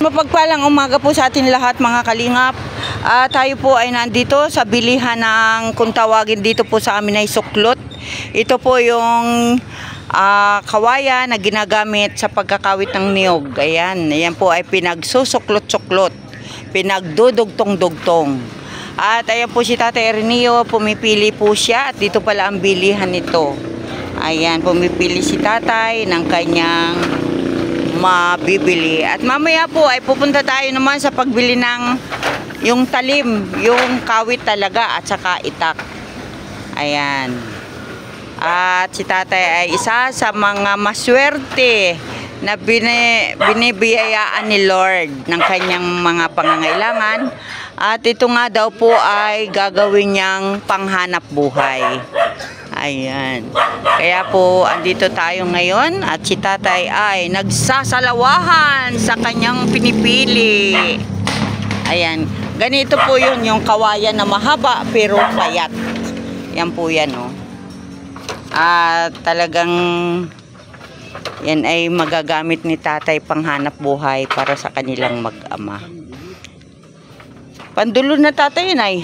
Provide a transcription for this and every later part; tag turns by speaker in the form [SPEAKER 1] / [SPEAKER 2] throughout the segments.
[SPEAKER 1] Mapagpalang umaga po sa atin lahat mga kalingap. Tayo po ay nandito sa bilihan ng kung tawagin dito po sa amin ay suklot. Ito po yung kawayan na ginagamit sa pagkakawit ng niyog. Ayan po ay pinagsusuklot-suklot, pinagdudugtong-dugtong. At ayan po si Tatay Ernio, pumipili po siya at dito pala ang bilihan nito. Ayan, pumipili si Tatay ng kanyang mabibili. At mamaya po ay pupunta tayo naman sa pagbili ng yung talim, yung kawit talaga at saka itak. Ayan. At si Tatay ay isa sa mga maswerte na binibiyayaan ni Lord ng kanyang mga pangangailangan. At ito nga daw po ay gagawin niyang panghanap buhay. Ayan. Kaya po andito tayo ngayon at si Tatay ay nagsasalawahan sa kanyang pinipili. Ayan. Ganito po yun, yung kawayan na mahaba pero payat. Yan po yan, oh. At talagang yan ay magagamit ni Tatay panghanap buhay para sa kanilang mag-ama. Pandulo na Tatay yun ay.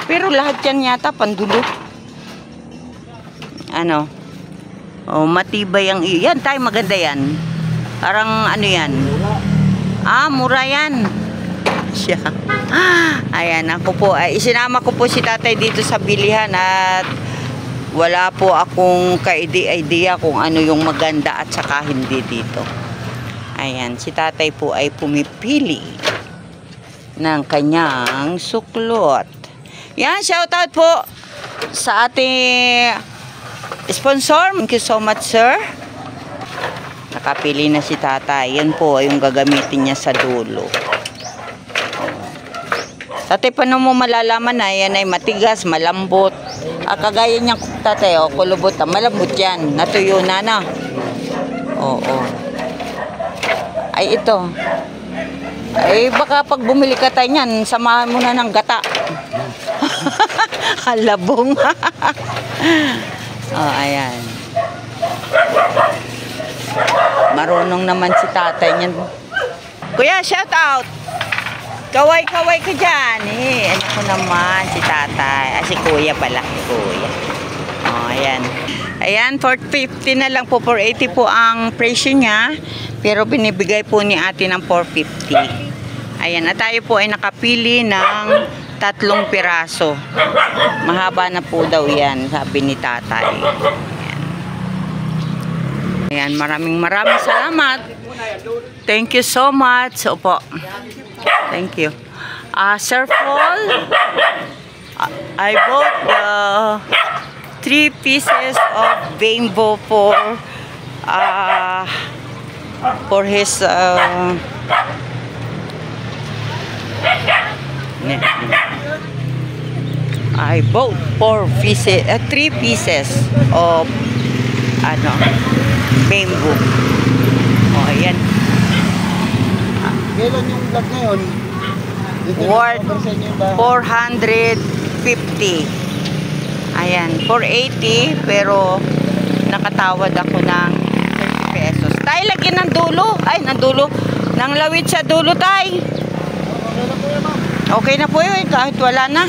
[SPEAKER 1] Pero lahat yan yata pandulo. Ano? Oh, matibay ang yan Tay, maganda yan. Parang ano yan? Mura yan. Siya. Ayan, ako po ay isinama ko po si Tatay dito sa bilihan at wala po akong ka-idea kung ano yung maganda at saka hindi dito. Ayan, si Tatay po ay pumipili ng kanyang suklot. Yan, shoutout po sa ating sponsor. Thank you so much, sir. Nakapili na si Tatay. Yan po yung gagamitin niya sa dulo. Tatay, paano mo malalaman na yan ay matigas, malambot? Kagaya niya, Tatay, kulubot. Malambot yan. Natuyo na na. Oo. Ay, ito. Ay, baka pag bumili ka tayo niyan, samahan mo na ng gata. Halabong. Ayan. Marunong naman si Tatay niyan. Kuya, shout out. Kaway-kaway ka dyan. Ano ko naman si Tatay. Si Kuya pala. Kuya. Ayan. Ayan, 450 na lang po. 480 po ang presyo niya. Pero binibigay po ni ate ng 450. Ayan, at tayo po ay nakapili ng 3 piraso. Mahaba na po daw yan, sabi ni Tatay. Ayan, maraming salamat. Thank you so much. Opo. Thank you. Sir Paul, I bought the 3 pieces of bamboo for his I bought 3 pieces of bamboo. Ayan.
[SPEAKER 2] Kailan yung vlog ngayon?
[SPEAKER 1] Worth 450. Ayan, 480 pero nakatawad ako ng 30 pesos. Tay, lagyan ng dulo. Ay, ng dulo. Nang lawit sa dulo, Tay. Okay na po yun, kahit wala na.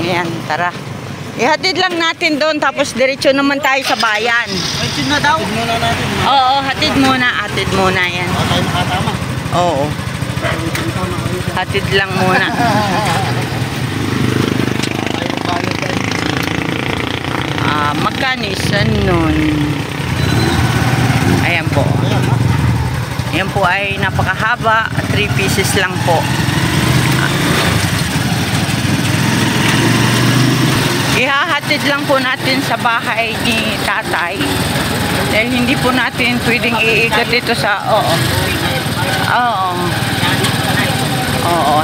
[SPEAKER 1] Ayan, tara. Ihatid lang natin doon, tapos diretso naman tayo sa bayan.
[SPEAKER 2] Hatid na daw? Hatid muna natin.
[SPEAKER 1] Oo, hatid muna yan.
[SPEAKER 2] Tayo makatama.
[SPEAKER 1] Oo. Hatid lang muna. Magkano isa nun? Ayan po. Ayan po ay napakahaba. 3 pieces lang po. Ihahatid lang po natin sa bahay ni Tatay. Dahil hindi po natin pwedeng iigat dito sa...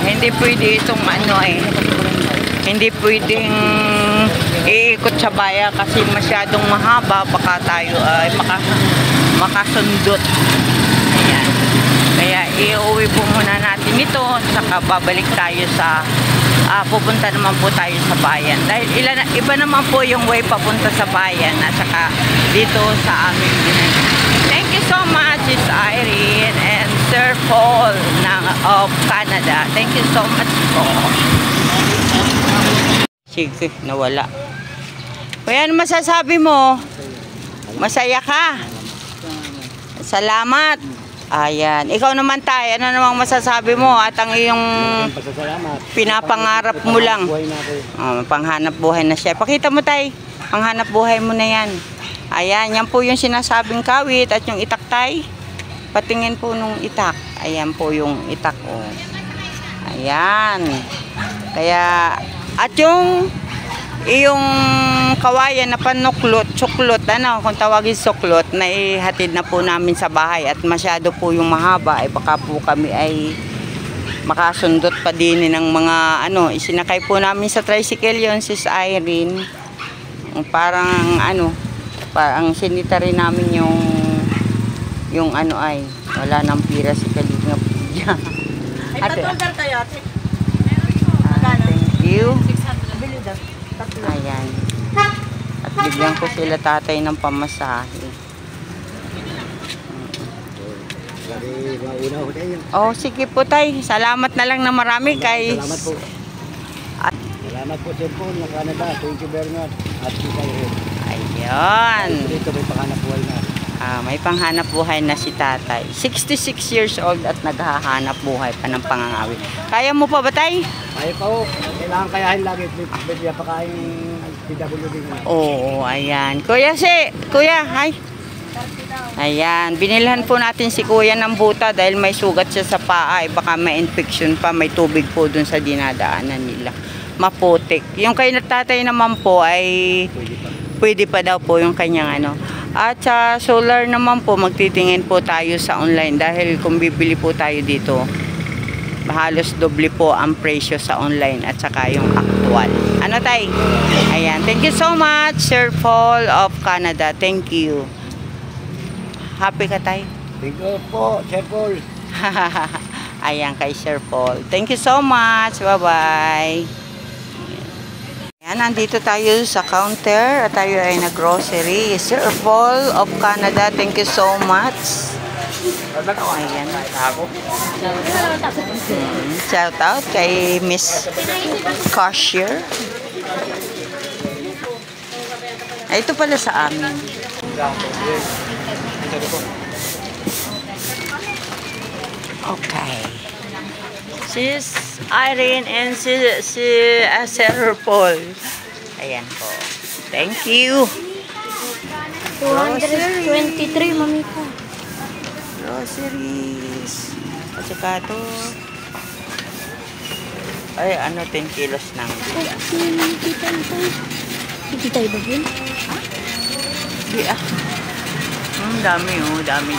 [SPEAKER 1] hindi pwede itong hindi pwedeng iikot sa bayan kasi masyadong mahaba, baka tayo ay makasundot. Ayan. Kaya iuwi po muna natin ito, saka babalik tayo sa pupunta naman po tayo sa bayan. Dahil iba naman po yung way papunta sa bayan at saka dito sa aming binay. Thank you so much. Sis Irene and Sir Paul of Canada. Thank you so much po. Sige, nawala. Kuya, ano masasabi mo? Masaya ka? Salamat. Ayan. Ikaw naman tayo, ano namang masasabi mo? At ang iyong pinapangarap mo lang. Panghanap buhay na siya. Pakita mo tayo. Panghanap buhay mo na yan. Ayan, yan po yung sinasabing kawit at yung itak tay. Patingin po nung itak. Ayan po yung itak. Oh. Ayan. Kaya, at yung kawayan na panuklot, suklot, ano, kung tawagin suklot, na ihatid na po namin sa bahay at masyado po yung mahaba, ay baka po kami ay makasundot pa din ng mga, ano, isinakay po namin sa tricycle yon, Sis Irene. Parang, ano, parang sinita rin namin yung ano ay, wala nang pira si Kalinga po dyan.
[SPEAKER 2] Ay, patulgar kayo, ate.
[SPEAKER 1] Thank you.
[SPEAKER 2] 600. Bili daw.
[SPEAKER 1] Ayan. At bigyan ko sila tatay ng pamasahe. Oh, sige po tay. Salamat na lang na marami kay...
[SPEAKER 2] Salamat po. Salamat po, Sir Paul, ng Canada. Thank you very much. At si Irene.
[SPEAKER 1] Ayun.
[SPEAKER 2] Dito may panghanap buhay na.
[SPEAKER 1] May panghanap buhay na si tatay. 66 years old at naghahanap buhay pa ng pangangawit. Kaya mo pa ba tay?
[SPEAKER 2] Kaya pa po. Kailangan kayahin lagi. Bigyan pa kayong PWD.
[SPEAKER 1] Oo, ayan. Kuya, hi. Ayan, binilhan po natin si kuya ng buta dahil may sugat siya sa paa. Baka may infection pa, may tubig po dun sa dinadaanan nila. Maputik. Yung kay tatay naman po ay pwede pa daw po yung kanyang ano. At sa solar naman po, magtitingin po tayo sa online dahil kung bibili po tayo dito, halos doble po ang presyo sa online at saka yung actual. Ano tay? Ayan. Thank you so much, Sir Paul of Canada. Thank you. Happy ka tay?
[SPEAKER 2] Thank you po, Sir Paul.
[SPEAKER 1] Ayan kay Sir Paul. Thank you so much. Bye-bye. Ayan, nandito tayo sa counter at tayo ay nag-grocery. Sir Paul of Canada, thank you so much. Ayan. Shout out kay Miss Cashier. Ay, ito pala sa amin. Okay. Sis Irene and Sir Paul. Ayan po. Thank you.
[SPEAKER 3] 223, mami ko.
[SPEAKER 1] Groceries. At saka ito. Ay, ano, 10 kilos ng bigas.
[SPEAKER 3] Hindi tayo ba yun?
[SPEAKER 1] Di ah. Dami oh. Dami.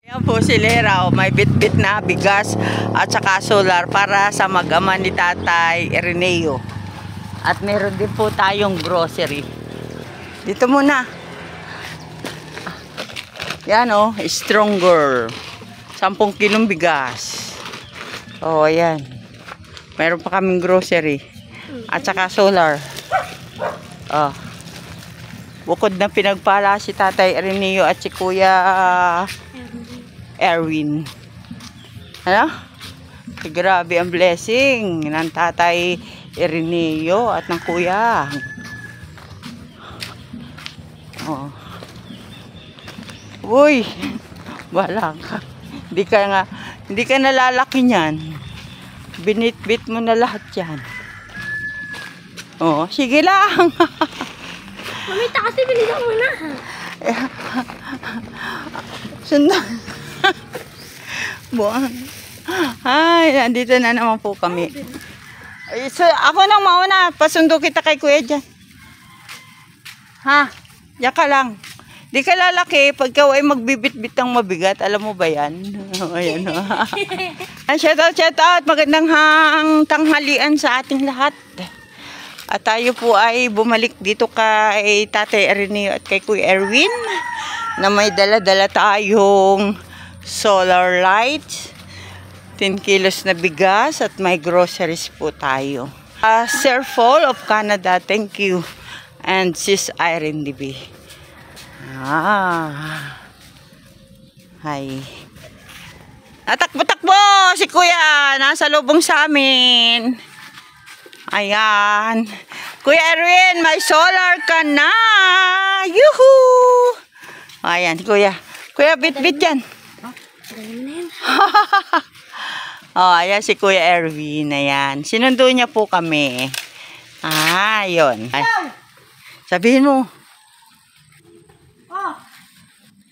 [SPEAKER 1] Ayan po si Lera, may bit-bit na bigas at saka solar para sa mag-ama ni Tatay Ireneo. At meron din po tayong grocery. Dito muna. Yan oh, stronger. 10 kilong bigas. Oh, ayan. Meron pa kaming grocery. At saka solar. Oh. Bukod na pinagpala si Tatay Ireneo at si Kuya Erwin. Ano? Grabe ang blessing ng Tatay Ireneo at ng Kuya. Oh. Uy, wala ka. Hindi ka nalalaki niyan. Binit-bit mo na lahat yan. Oh, sige lang.
[SPEAKER 3] Mamita kasi bilisan mo na.
[SPEAKER 1] Sundan. Buwan. Ay, nandito na naman po kami. Ay, so, ako nang mauna. Pasundo kita kay Kuya dyan. Ha? Diyan ka lang. Di ka lalaki pag ikaw ay magbibit-bit ng mabigat. Alam mo ba yan? Ayan o. Shout out. Magandang tanghalian sa ating lahat. At tayo po ay bumalik dito kay Tatay Ireneo at kay Kuya Erwin na may dala-dala tayong solar light, 10 kilos na bigas at may groceries po tayo. Sir Paul of Canada, thank you. And Sis Irene DB. Ay. Natakbo-takbo si Kuya. Nasa lubong sa amin. Ayan. Kuya Erwin, may solar ka na. Yuhuu! Ayan, Kuya. Kuya, bit-bit yan. Oh, ayan si Kuya Erwin. Ayan. Sinundo niya po kami. Yun. Ay. Sabihin mo.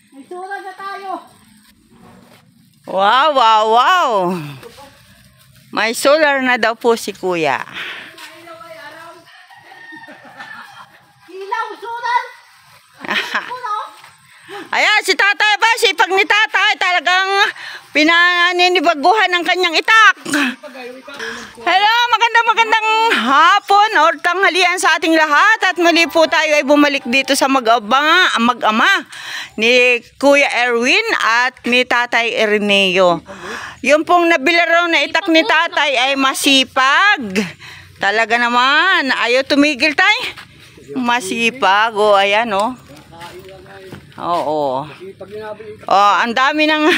[SPEAKER 2] May solar na tayo.
[SPEAKER 1] Wow, wow, wow. May solar na daw po si Kuya.
[SPEAKER 2] Ilaw, solar.
[SPEAKER 1] Ayan, si tatay ba? Sipag ni tatay. Talagang pinaninibaguhan ng kanyang itak. Hello, magandang hapon or tanghalian sa ating lahat. At muli po tayo ay bumalik dito sa mag-ama ni Kuya Erwin at ni Tatay Erneo. Yung pong nabilaro na itak ni tatay ay masipag. Talaga naman. Ayaw tumigil tay. Masipag. O, ayan o. Oo. Oh, ang dami ng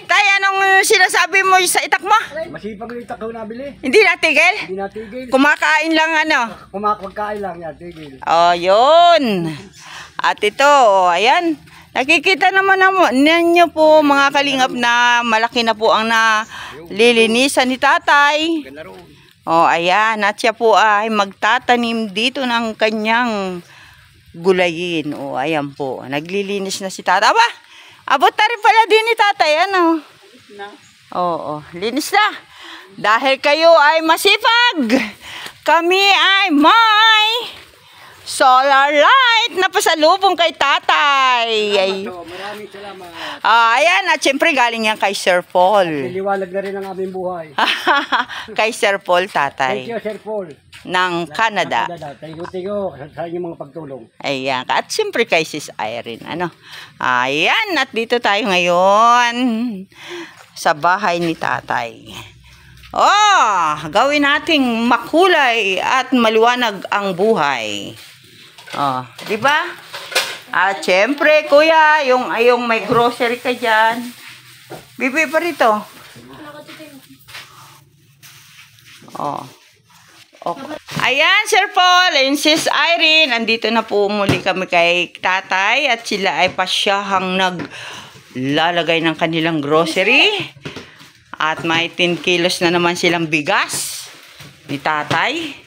[SPEAKER 1] tay, anong sinasabi mo sa itak mo?
[SPEAKER 2] Masipag yung itak ko nabili.
[SPEAKER 1] Hindi natigil?
[SPEAKER 2] Hindi natigil.
[SPEAKER 1] Kumakain lang ano?
[SPEAKER 2] Kumakagkain lang yan, tigil.
[SPEAKER 1] Oh, yun. At ito, oh, ayan. Nakikita naman ninyo po mga kalingap na malaki na po ang nalilinisan ni tatay. Oh, ayan. At siya po ay magtatanim dito ng kanyang gulayin. O, ayan po. Naglilinis na si tatay. Aba, abot na rin pala din ni tatay. Ano? Oo, linis na. Dahil kayo ay masipag, kami ay may solar light na pasalubong kay tatay.
[SPEAKER 2] Maraming salamat.
[SPEAKER 1] Ayan, at syempre galing yan kay Sir Paul.
[SPEAKER 2] Niliwalag na rin ang aming buhay.
[SPEAKER 1] Kay Sir Paul, tatay.
[SPEAKER 2] Thank you, Sir Paul.
[SPEAKER 1] Ng Canada.
[SPEAKER 2] Thank you sa inyong mga pagtulong.
[SPEAKER 1] Ayan. At siyempre kay Sis Irene. Ano? Ayan. At dito tayo ngayon sa bahay ni tatay. Oh, gawin nating makulay at maliwanag ang buhay. Oh, di ba? At siyempre, kuya, yung may grocery ka dyan. Bibi pa rito. Oh. Okay. Ayan, Sir Paul and Sis Irene, andito na po muli kami kay tatay at sila ay pasyahang naglalagay ng kanilang grocery. At may 10 kilos na naman silang bigas ni tatay.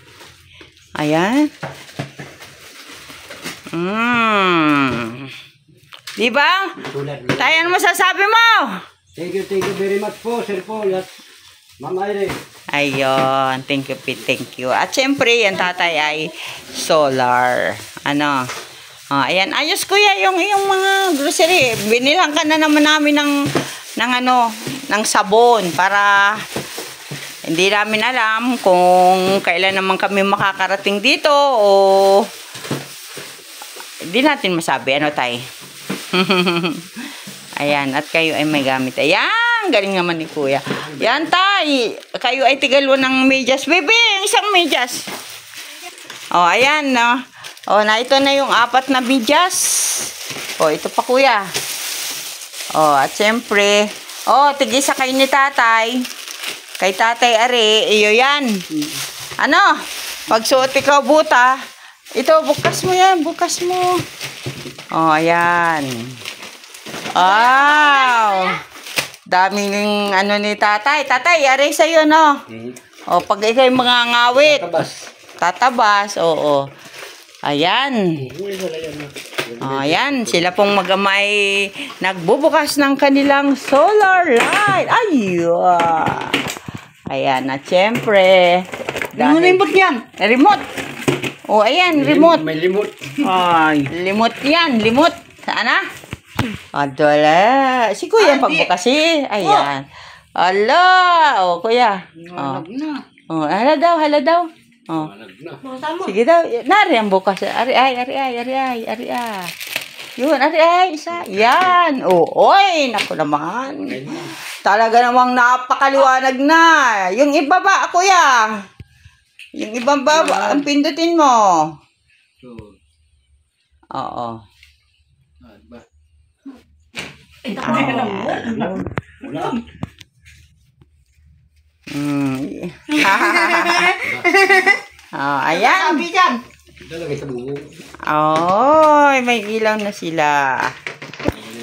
[SPEAKER 1] Ayan. Diba? Tayo, ano masasabi mo?
[SPEAKER 2] Thank you very much po, Sir Paul at Ma'am Irene.
[SPEAKER 1] Ayun, thank you, Pete, thank you. At syempre, yan tatay ay solar. Ano? Ayan, ayos kuya, yung mga grocery. Binilang ka na naman namin ng sabon para hindi namin alam kung kailan naman kami makakarating dito o hindi natin masabi. Ano tay? Ayan, at kayo ay may gamit. Ayan, galing naman ni kuya. Yan tay, kayo ay tigalo ng medyas. Bebe, isang medyas. O, ayan, no. O, na ito na yung 4 na medyas. O, ito pa kuya. O, at siyempre, tigisa kay ni tatay. Kay tatay are, iyo yan. Ano? Pagsuot ikaw buta, ito, bukas mo yan, bukas mo. O, ayan. Wow! Daming ni tatay. Tatay, yari sa'yo, no? O, pag ikaw yung mga ngawit. Tatabas, oo. Ayan. Ayan, sila pong magamay nagbubukas ng kanilang solar light. Ayun. Ayan, at syempre.
[SPEAKER 2] Ano remote yan?
[SPEAKER 1] Remote. O, ayan, remote.
[SPEAKER 2] May remote.
[SPEAKER 1] Ay. Limot yan, limot. Saan na? Adala. Si kuya pagbukas eh. Ayan. Ala. O, kuya. O, hala daw, hala daw. O. Sige daw. Nari ang bukas. Ari ay. Yun, ari ay. Isa. Yan. O, oy. Naku naman. Talaga namang napakaliwanag na. Yung iba ba, kuya? Yung ibang baba, ang pindutin mo. Oo.
[SPEAKER 2] Wala.
[SPEAKER 1] Oh, ayan.
[SPEAKER 2] Dalagay sa bubong.
[SPEAKER 1] Oh, may ilaw na sila.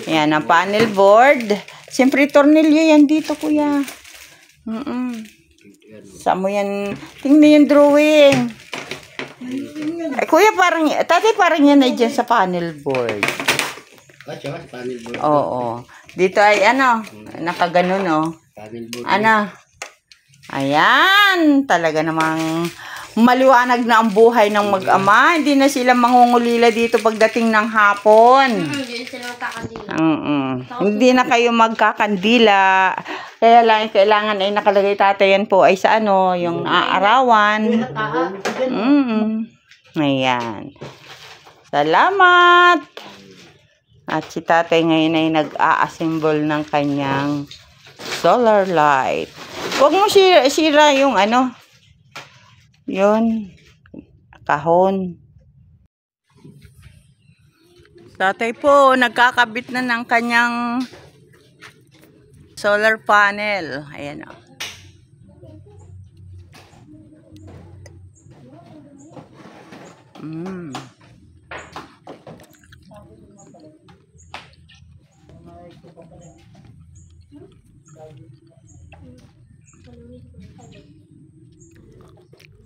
[SPEAKER 1] Ayan, ang panel board. Siyempre, tornilyo yan dito, kuya. Saan mo yan? Tingnan yung drawing. Ay, kuya, parang, tatay, parang yan ay dyan sa panel board.
[SPEAKER 2] Kacho, panel board.
[SPEAKER 1] Oo. Dito ay, ano, nakaganon, oh.
[SPEAKER 2] Panel board.
[SPEAKER 1] Ano? Ayan, talaga namang maliwanag na ang buhay ng mag-ama. Hindi na sila mangungulila dito pagdating ng hapon.
[SPEAKER 3] Hindi sila magkakandila.
[SPEAKER 1] Hindi na kayo magkakandila. Kaya lang, kailangan ay nakalagay tatay yan po ay sa ano, yung aarawan. Ayan. Salamat. At si tatay ngayon ay nag-a-assemble ng kanyang solar light. Huwag mo sira yung ano, yun, kahon. Tatay po, nagkakabit na ng kanyang solar panel. Ayan o.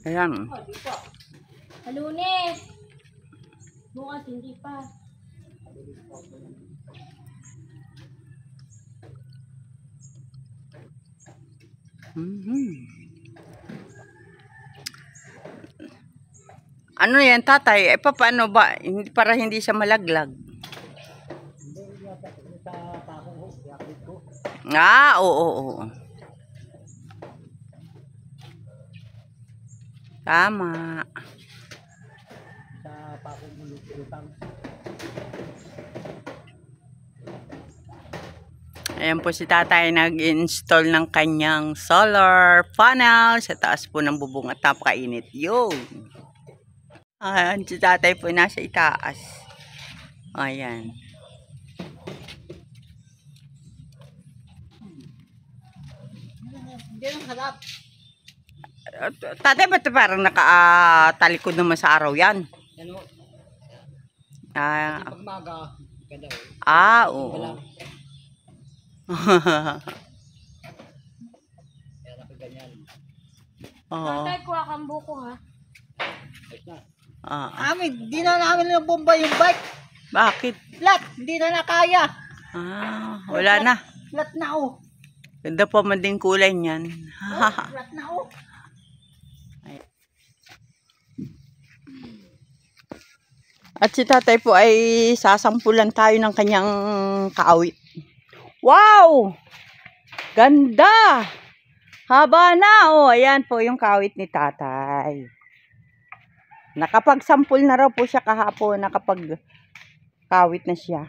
[SPEAKER 1] Ayan.
[SPEAKER 3] Lunes. Bukas hindi pa.
[SPEAKER 1] Ano yan, tatay? Paano ba? Para hindi siya malaglag. Oo. Tama.
[SPEAKER 2] Sa pakong lutang.
[SPEAKER 1] Ayan po si tatay nag-install ng kanyang solar panel sa taas po ng bubong at napakainit. Yun. Ayan, si tatay po nasa itaas. Ayan.
[SPEAKER 2] Hindi nang harap.
[SPEAKER 1] Tatay, ba't parang nakatalikod naman sa araw yan?
[SPEAKER 2] Ano?
[SPEAKER 1] Ah,
[SPEAKER 2] Pagmaga. Kada.
[SPEAKER 1] Oo.
[SPEAKER 2] Kaya napaganyan.
[SPEAKER 1] Oo.
[SPEAKER 3] Tatay, kuha kang buko ha.
[SPEAKER 2] Ayos na.
[SPEAKER 4] Amin, di na namin ng bomba yung bike.
[SPEAKER 1] Bakit?
[SPEAKER 4] Flat, hindi na nakaya.
[SPEAKER 1] Wala na.
[SPEAKER 4] Flat na oh.
[SPEAKER 1] Ganda pa man din kulay niyan.
[SPEAKER 4] Flat na oh.
[SPEAKER 1] At si tatay po ay sasampulan tayo ng kanyang kaawit. Wow! Ganda! Haba na! Oh, ayan po yung kaawit ni tatay. Nakapagsampul na raw po siya kahapon. Nakapagkawit na siya.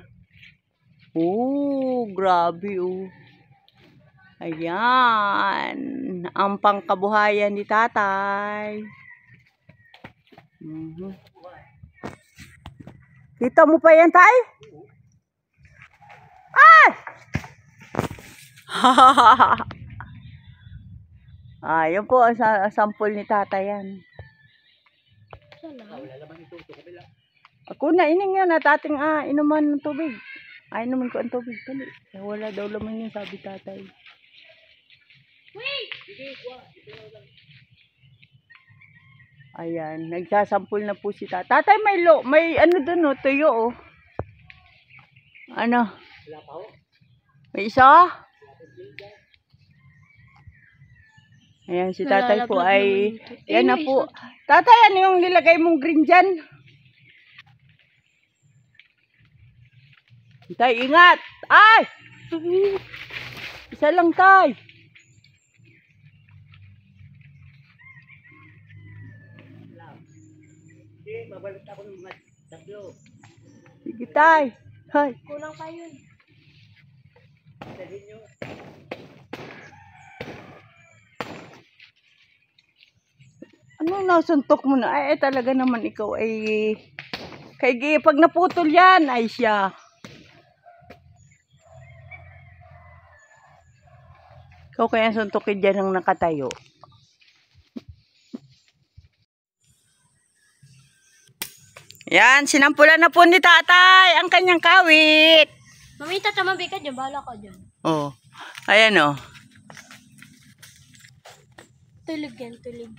[SPEAKER 1] Oh, grabe oh. Ayan. Ang pangkabuhayan ni tatay. Kita mo pa yan, tay? Ay! Yun po ang sample ni tatay yan. Ako na, ining yan at ating inuman ng tubig. Inuman ko ang tubig. Dali. Wala daw laman yun, sabi tatay. Ayan, nagsasampul na po si tatay. Tatay, may ano dun, oh, tuyo, oh. Ano? May isa? Ayan, si tatay po ay, yan na po. Tatay, ano yung nilagay mong green dyan? Tay, ingat! Ay! Isa lang, tay.
[SPEAKER 2] Babalik ako ng mga tatlo.
[SPEAKER 1] Sige, tay. Hay.
[SPEAKER 3] Kulang pa yun.
[SPEAKER 2] Dalhin nyo.
[SPEAKER 1] Ano nasuntok mo na? Ay, talaga naman ikaw ay... Kay pag naputol yan, ay siya. Ikaw kaya suntukin dyan ng nakatayo. Yan, sinampulan na po ni tatay ang kanyang kawit.
[SPEAKER 3] Mamita tamabi ka dyan. Bahala ka dyan.
[SPEAKER 1] Oh, ayan oh.
[SPEAKER 3] Tulog yan, tulog.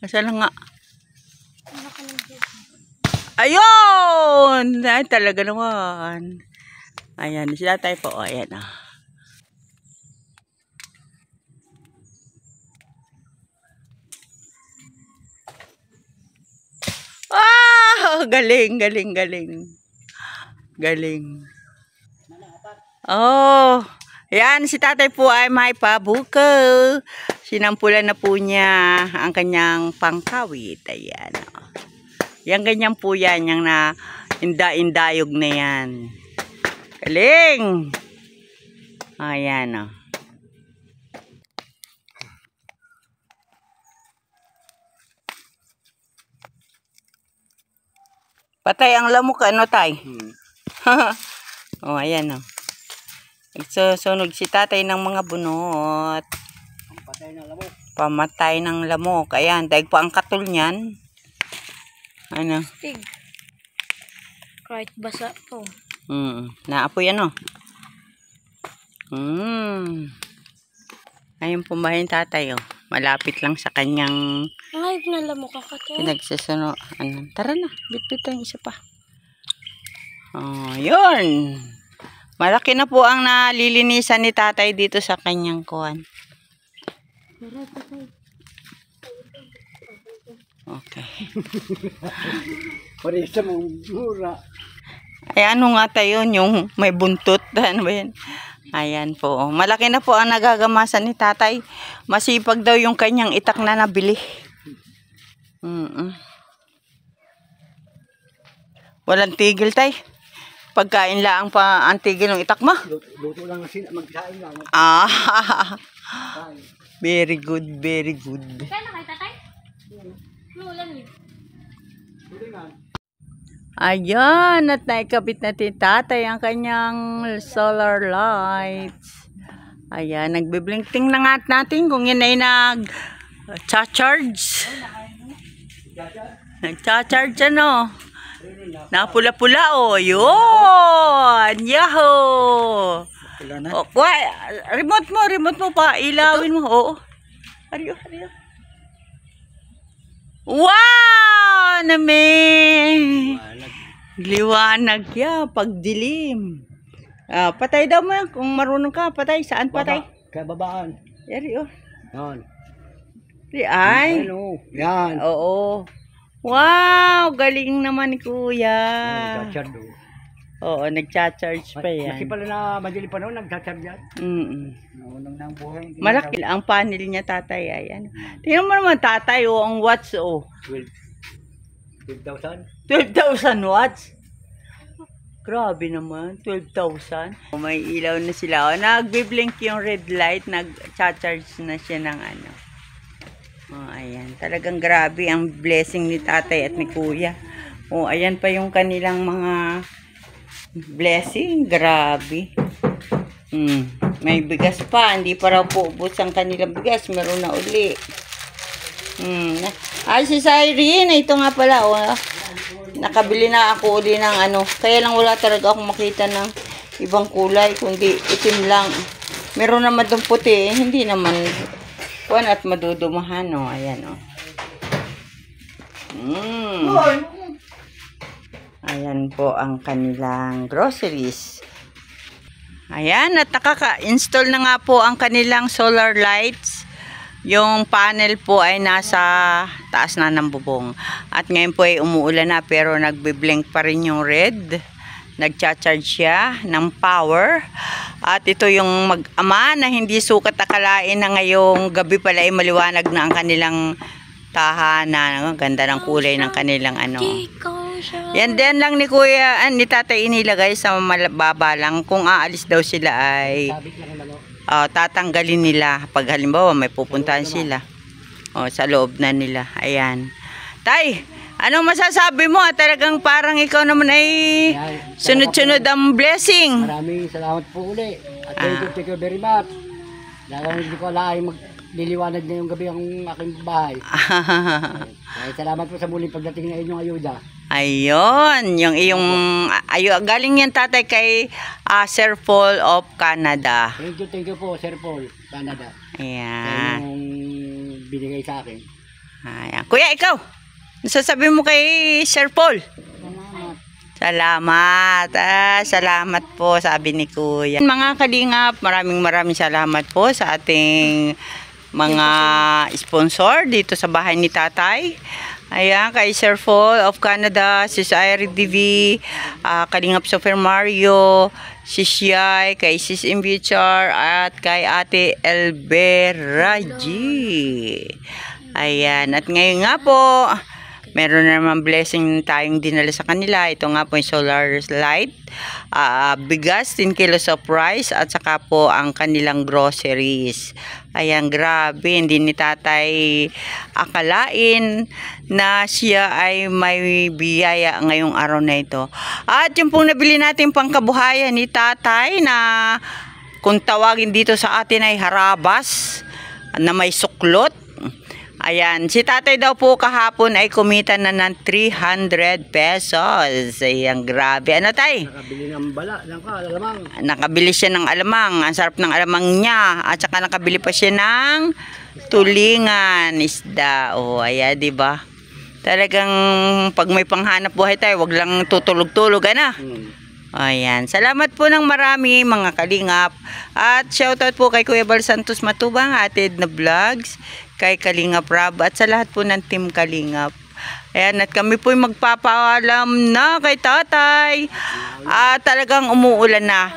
[SPEAKER 1] Nasaan nga?
[SPEAKER 3] Ano ka lang dyan?
[SPEAKER 1] Ayun! Ay, talaga naman. Ayan, si tatay po. Oh, ayan oh. Ah! Galing, galing, galing. Galing. Oh, yan si tatay po ay may pabuko. Sinampulan na po niya ang kanyang pangkawit. Ayan. Oh. Yan ganyan po yan, yung na inda-indayog na yan. Galing. Ayan oh. Patay ang lamok, ano tay? Oh, ayan oh. Nagsusunog si tatay ng mga bunot.
[SPEAKER 2] Patay na lamok.
[SPEAKER 1] Pamatay ng lamok. Ayan, dahil pa ang katul niyan. Ano?
[SPEAKER 3] Stig. Kahit basa po.
[SPEAKER 1] Naapoy ano? Ayun pumahin tatay oh. Malapit lang sa kanyang
[SPEAKER 3] Live na lamok ka to.
[SPEAKER 1] pinagsusuno. Ano? Tara na, bitbit tayong isa pa. Oh, yun. Malaki na po ang nalilinisan ni tatay dito sa kanyang kuwan. Okay.
[SPEAKER 2] Pari sa mong mura.
[SPEAKER 1] Ay ano nga tayo yung may buntot. Ano ba yan? Ayan po. Malaki na po ang nagagamasan ni tatay. Masipag daw yung kanyang itak na nabili. Walang tigil tay. Pagkain lang pa ang tigil ng itak mo.
[SPEAKER 2] Luto lang magsain lang.
[SPEAKER 1] Ah. Very good, very good.
[SPEAKER 3] Kaya na kayo tatay? Ano ulam niyo?
[SPEAKER 1] Ayan, at naikabit na ni tatay ang kanyang solar lights. Ayan, nagbiblinkting na nga natin kung yun ay nag-charge. Nag-charge ano. Napula-pula oh. Yun! Yahoo! Oh, remote mo pa. Ilawin mo. Oo. Ariyo. Wow! Namin! Liwanag ya, pagdilim. Patay daw mo kung marunong ka. Patay. Saan patay?
[SPEAKER 2] Kababaan.
[SPEAKER 1] Yari oh.
[SPEAKER 2] Yan.
[SPEAKER 1] Ay.
[SPEAKER 2] Ano? Yan.
[SPEAKER 1] Oo. Wow! Galing naman ni kuya.
[SPEAKER 2] Nagcharge do.
[SPEAKER 1] Oo, nagcha-charge pa yan.
[SPEAKER 2] Kasi pala na madili pa noon, nagcharge yan. Naunang ng buhay.
[SPEAKER 1] Malaki ang panel niya tatay. Ayan. Tingnan mo naman tatay oh, ang watts oh.
[SPEAKER 2] 12,000.
[SPEAKER 1] 12,000 watts. Grabe naman, 12,000. May ilaw na sila. Oh, nagbi-blink yung red light, nag-charge na siya ng ano. Oh, ayan. Talagang grabe ang blessing ni tatay at ni kuya. Oh, ayan pa yung kanilang mga blessing. Grabe. May bigas pa. Hindi pa raw po ubos ang kanilang bigas. Meron na uli. Ay, si Cyrene. Ito nga pala. Oh, nakabili na ako uli ng ano. Kaya lang wala talaga akong makita ng ibang kulay. Kundi itim lang. Meron naman itong puti. Hindi naman kuwan at madudumahan. Oh. Ayan. Oh. Ayan po ang kanilang groceries. Ayan, at nakaka-install na nga po ang kanilang solar lights. Yung panel po ay nasa taas na ng bubong. At ngayon po ay umuulan na pero nagbi-blink pa rin yung red. Nagcha-charge siya ng power. At ito yung mag-ama na hindi sukat akalain na ngayong gabi pala ay maliwanag na ang kanilang tahanan. Ganda ng kulay ng kanilang ano. Yan din lang ni kuya, ni tatay inilagay sa baba lang. Kung aalis daw sila ay tatanggalin nila. Pag halimbawa may pupuntahan sila. Sa loob na nila. Ayan. Tay, anong masasabi mo? Talagang parang ikaw naman ay sunod-sunod ang blessing.
[SPEAKER 2] Maraming salamat po uli. At thank you very much. Dahil hindi ko alam magliliwanag na yung gabi ang aking bahay. Ay, salamat po sa muling pagdating ng inyong ayuda.
[SPEAKER 1] Ayun, yung iyong galing yan tatay kay Sir Paul of Canada.
[SPEAKER 2] Thank you po, Sir Paul, Canada.
[SPEAKER 1] Ayan.
[SPEAKER 2] Yung binigay sa akin.
[SPEAKER 1] Ayan. Kuya, ikaw, nasasabi mo kay Sir Paul? Salamat. Salamat po, sabi ni Kuya. Mga kalingap, maraming salamat po sa ating mga sponsor dito sa bahay ni tatay. Ayan, kay Sir Paul of Canada, Sis Irene TV, Kalingap Super Mario, Sis Yay, kay Sis Imbichar, at kay Ate Elberaji. Ayan, at ngayon nga po, meron na naman blessing tayong dinala sa kanila. Ito nga po yung solar light, bigas, 10 kilos of rice, at saka po ang kanilang groceries. Ayan, grabe, hindi ni tatay akalain na siya ay may biyaya ngayong araw na ito. At yung pong nabili natin pangkabuhayan ni tatay na kung tawagin dito sa atin ay harabas na may suklot. Ayan, si tatay daw po kahapon ay kumita na ng 300 pesos. Ayan, grabe. Ano tay?
[SPEAKER 2] Nakabili ng alamang.
[SPEAKER 1] Nakabili siya ng alamang. Ang sarap ng alamang niya. At saka nakabili pa siya ng tulingan, isda. O, ayan, diba? Talagang pag may panghanap buhay tayo, wag lang tutulog-tulog, ano? Ayan. Salamat po ng marami mga kalingap. At shoutout po kay Kuya Bal Santos Matubang, Atid na Vlogs, kay Kalingap Rab, at sa lahat po ng Team Kalingap. Ayan, at kami po magpapaalam na kay tatay. Talagang umuulan na.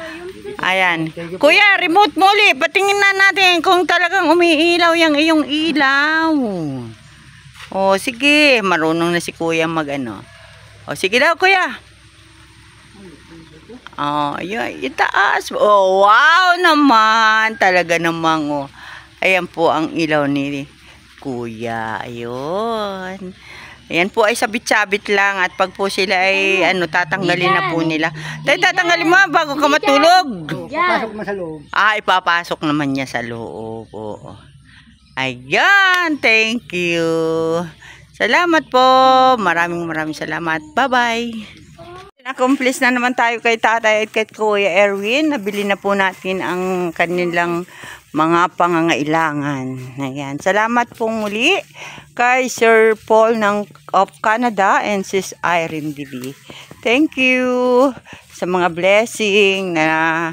[SPEAKER 1] Ayan. Kuya, remote mo ulit. Patingin na natin kung talagang umiilaw yung iyong ilaw. O, sige. Marunong na si kuya mag-ano. O, sige daw, kuya. Oh, yun, itaas. Oh, wow naman. Talaga namang, oh. Ayan po ang ilaw ni kuya. Ayun. Ayan po ay sabit-sabit lang. At pag po sila ay, tatanggalin na po nila. Tay, tatanggalin mo bago ka matulog.
[SPEAKER 2] Papasok mo sa loob.
[SPEAKER 1] Ipapasok naman niya sa loob. Oo. Ayan. Thank you. Salamat po. Maraming salamat. Bye-bye. Accomplish na naman tayo kay tatay at kay Kuya Erwin. Nabili na po natin ang kanilang mga pangangailangan. Ayan. Salamat po muli kay Sir Paul of Canada and Sis Irene TV. Thank you sa mga blessing na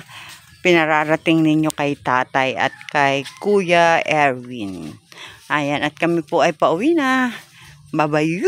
[SPEAKER 1] pinararating ninyo kay tatay at kay Kuya Erwin. Ayan. At kami po ay pauwi na. Bye-bye.